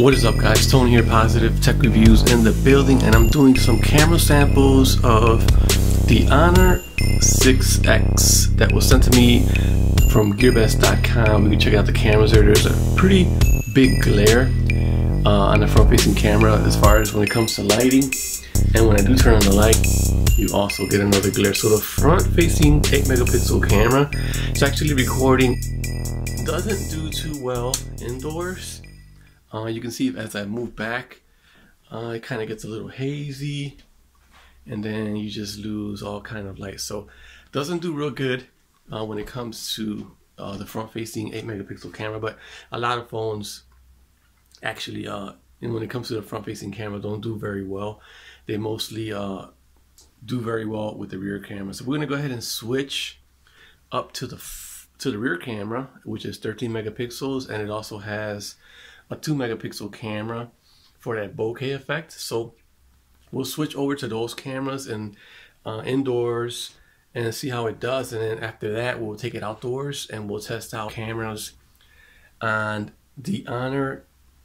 What is up, guys? Tony here, Positive Tech Reviews in the building, and I'm doing some camera samples of the Honor 6X that was sent to me from gearbest.com. You can check out the cameras there. There's a pretty big glare on the front-facing camera as far as when it comes to lighting, and when I do turn on the light, you also get another glare. So the front-facing 8 megapixel camera is actually recording. Doesn't do too well indoors. You can see as I move back, it kind of gets a little hazy, and then you just lose all kind of light. So doesn't do real good when it comes to the front-facing 8 megapixel camera. But a lot of phones actually, and when it comes to the front-facing camera, don't do very well. They mostly do very well with the rear camera. So we're gonna go ahead and switch up to the rear camera, which is 13 megapixels, and it also has a 2 megapixel camera for that bokeh effect. So we'll switch over to those cameras and indoors and see how it does, and then after that we'll take it outdoors and we'll test out cameras on the Honor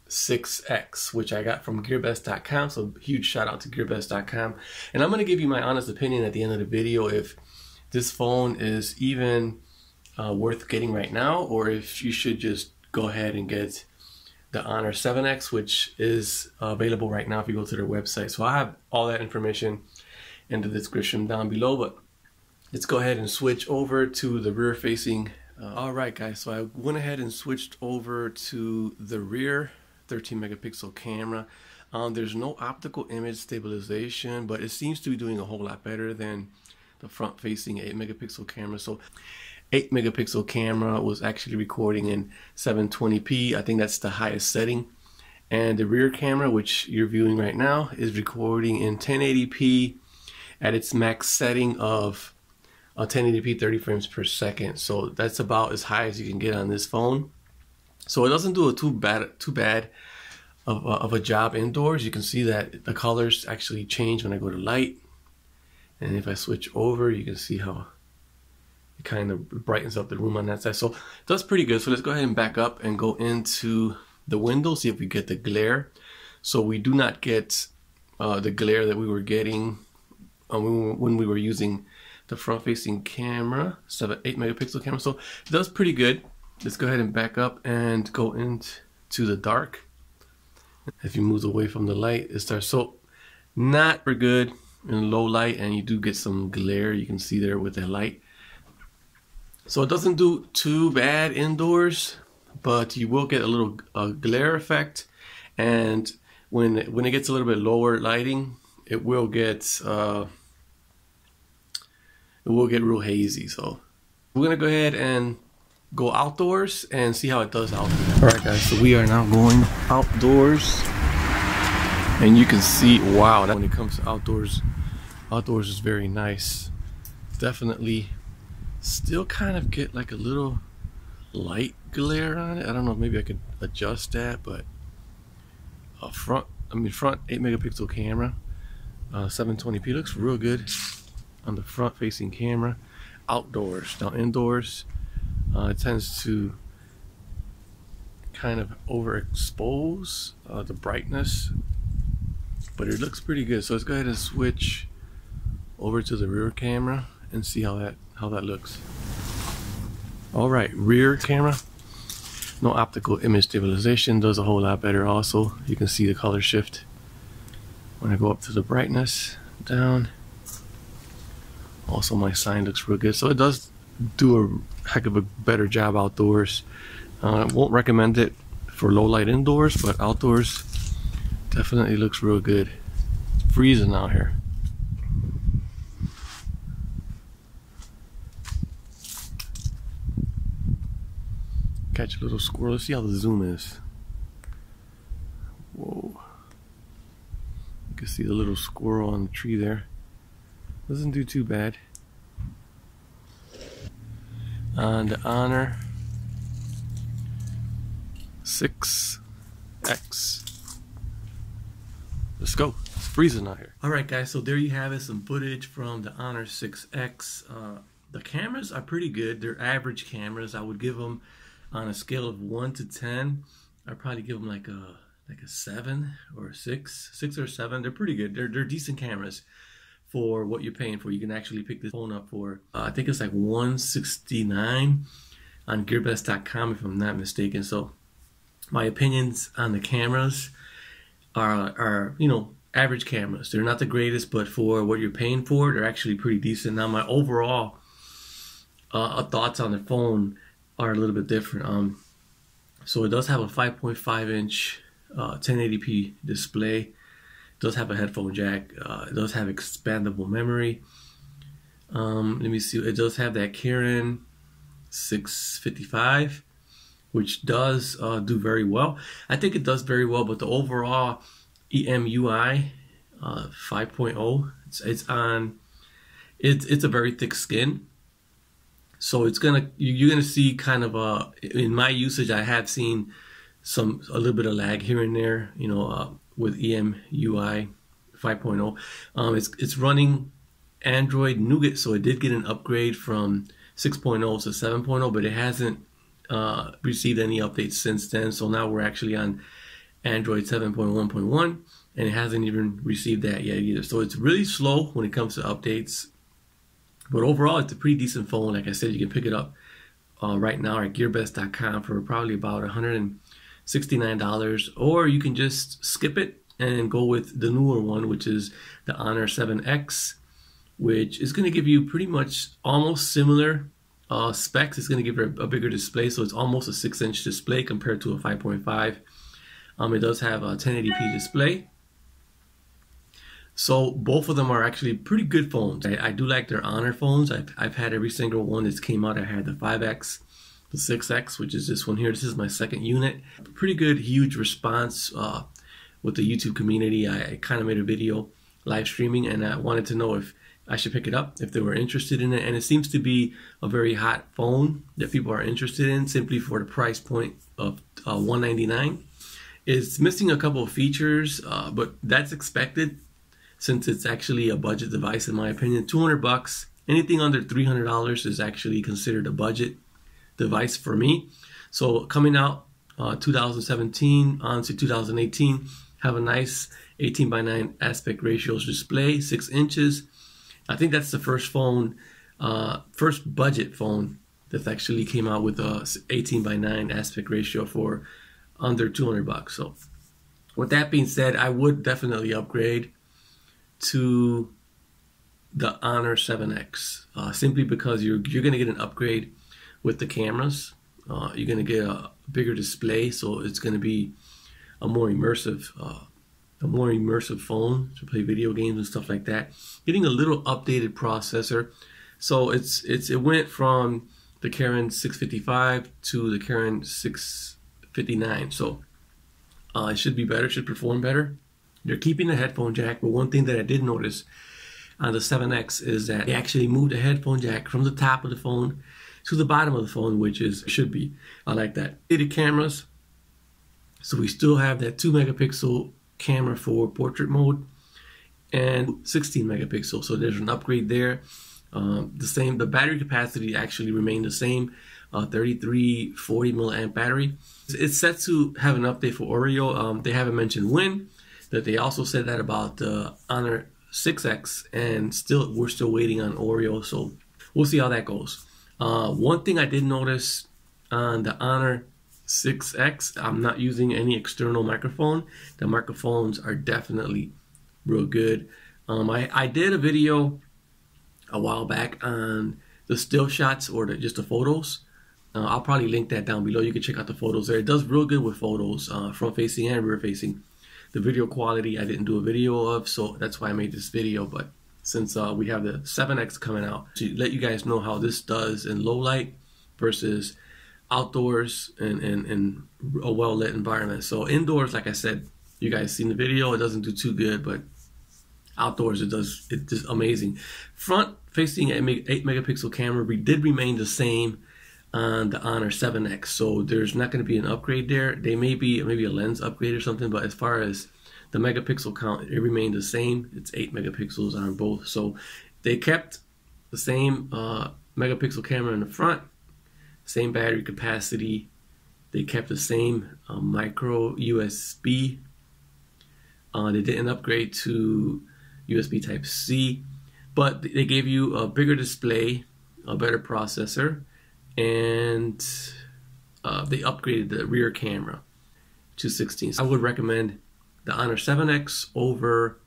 6X, which I got from gearbest.com. So huge shout out to gearbest.com. And I'm going to give you my honest opinion at the end of the video if this phone is even worth getting right now, or if you should just go ahead and get the Honor 7X, which is available right now if you go to their website. So I have all that information in the description down below, but let's go ahead and switch over to the rear facing. All right, guys, so I went ahead and switched over to the rear 13 megapixel camera. There's no optical image stabilization, but it seems to be doing a whole lot better than the front facing 8 megapixel camera. So 8 megapixel camera was actually recording in 720p. I think that's the highest setting. And the rear camera, which you're viewing right now, is recording in 1080p at its max setting of 1080p 30 frames per second. So that's about as high as you can get on this phone. So it doesn't do too bad of a job indoors. You can see that the colors actually change when I go to light. And if I switch over, you can see how it kind of brightens up the room on that side. So that's pretty good. So let's go ahead and back up and go into the window, see if we get the glare. So we do not get the glare that we were getting when we were using the front-facing camera, 8 megapixel camera. So it does pretty good. Let's go ahead and back up and go into the dark. If you move away from the light, it starts. So not very good in low light, and you do get some glare. You can see there with the light. So it doesn't do too bad indoors, but you will get a little glare effect, and when it gets a little bit lower lighting, it will get real hazy. So we're gonna go ahead and go outdoors and see how it does out there. All right, guys, so we are now going outdoors, and you can see, wow, that when it comes to outdoors is very nice. Definitely still kind of get like a little light glare on it. I don't know, maybe I could adjust that, but front 8 megapixel camera, 720p, looks real good on the front facing camera. Outdoors. Now indoors, it tends to kind of overexpose the brightness, but it looks pretty good. So let's go ahead and switch over to the rear camera and see how that looks. All right, rear camera, no optical image stabilization, does a whole lot better. Also, you can see the color shift when I go up to the brightness, down. Also, my sign looks real good. So it does do a heck of a better job outdoors. I won't recommend it for low light indoors, but outdoors definitely looks real good. It's freezing out here. Catch a little squirrel. Let's see how the zoom is. Whoa. You can see the little squirrel on the tree there. Doesn't do too bad. On the Honor 6X. Let's go. It's freezing out here. Alright, guys, so there you have it. Some footage from the Honor 6X. The cameras are pretty good. They're average cameras. I would give them, on a scale of 1 to 10, I'd probably give them like a like a 7 or 6 or 7. They're pretty good. They're decent cameras for what you're paying for. You can actually pick this phone up for I think it's like $169 on gearbest.com if I'm not mistaken. So my opinions on the cameras are you know, average cameras. They're not the greatest, but for what you're paying for, they're actually pretty decent. Now my overall thoughts on the phone are a little bit different. So it does have a 5.5 inch 1080p display. It does have a headphone jack. It does have expandable memory. Let me see. It does have that Kirin 655, which does do very well. I think it does very well, but the overall EMUI 5.0, it's a very thick skin. So you're gonna see kind of in my usage, I have seen a little bit of lag here and there, you know, with EMUI 5.0. It's running Android Nougat, so it did get an upgrade from 6.0 to 7.0, but it hasn't received any updates since then. So now we're actually on Android 7.1.1, and it hasn't even received that yet either. So it's really slow when it comes to updates. But overall, it's a pretty decent phone. Like I said, you can pick it up right now at gearbest.com for probably about $169, or you can just skip it and go with the newer one, which is the Honor 7X, which is going to give you pretty much almost similar specs. It's going to give it a bigger display, so it's almost a 6-inch display compared to a 5.5. It does have a 1080p display. So both of them are actually pretty good phones. I do like their Honor phones. I've had every single one that's came out. I had the 5X, the 6X, which is this one here. This is my second unit. Pretty good, huge response with the YouTube community. I kind of made a video live streaming, and I wanted to know if I should pick it up, if they were interested in it. And it seems to be a very hot phone that people are interested in simply for the price point of $199. It's missing a couple of features, but that's expected, since it's actually a budget device in my opinion. $200, anything under $300 is actually considered a budget device for me. So coming out 2017 on to 2018, have a nice 18:9 aspect ratios display, 6 inches. I think that's the first phone, first budget phone that actually came out with a 18:9 aspect ratio for under $200. So with that being said, I would definitely upgrade to the Honor 7X, simply because you're going to get an upgrade with the cameras. You're going to get a bigger display, so it's going to be a more immersive phone to play video games and stuff like that. Getting a little updated processor, so it went from the Kirin 655 to the Kirin 659. So it should be better, should perform better. They're keeping the headphone jack, but one thing that I did notice on the 7X is that they actually moved the headphone jack from the top of the phone to the bottom of the phone, which should be. I like that. The cameras, so we still have that 2-megapixel camera for portrait mode and 16 megapixels. So there's an upgrade there. The battery capacity actually remained the same, 3340 milliamp battery. It's set to have an update for Oreo. They haven't mentioned when. That they also said that about the Honor 6X, and we're still waiting on Oreo, so we'll see how that goes. One thing I did notice on the Honor 6X, I'm not using any external microphone. The microphones are definitely real good. I did a video a while back on the still shots or just the photos. I'll probably link that down below. You can check out the photos there. It does real good with photos, front facing and rear facing. The video quality I didn't do a video of, so that's why I made this video. But since we have the 7X coming out, to let you guys know how this does in low light versus outdoors and a well-lit environment. So indoors, like I said, you guys seen the video, it doesn't do too good, but outdoors it's just amazing. Front facing 8-megapixel camera did remain the same on the Honor 7X, so there's not going to be an upgrade there. They may be maybe a lens upgrade or something, but as far as the megapixel count, it remained the same. It's 8 megapixels on both, so they kept the same megapixel camera in the front, same battery capacity. They kept the same micro USB. They didn't upgrade to USB Type C, but they gave you a bigger display, a better processor, and they upgraded the rear camera to 16. I would recommend the Honor 7X over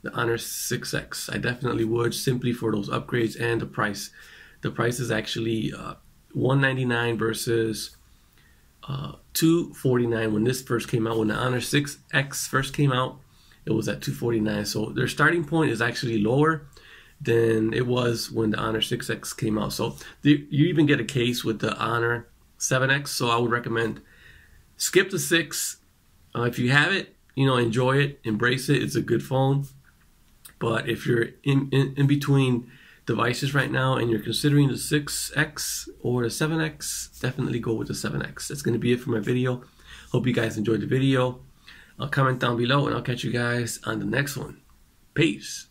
the Honor 6X. I definitely would, simply for those upgrades and the price. The price is actually $199 versus $249 when this first came out. When the Honor 6X first came out, it was at $249. So their starting point is actually lower than it was when the Honor 6X came out. So you even get a case with the Honor 7X. So I would recommend skip the 6. If you have it, enjoy it, embrace it. It's a good phone. But if you're in between devices right now and you're considering the 6X or the 7X, definitely go with the 7X. That's going to be it for my video. Hope you guys enjoyed the video. Comment down below and I'll catch you guys on the next one. Peace.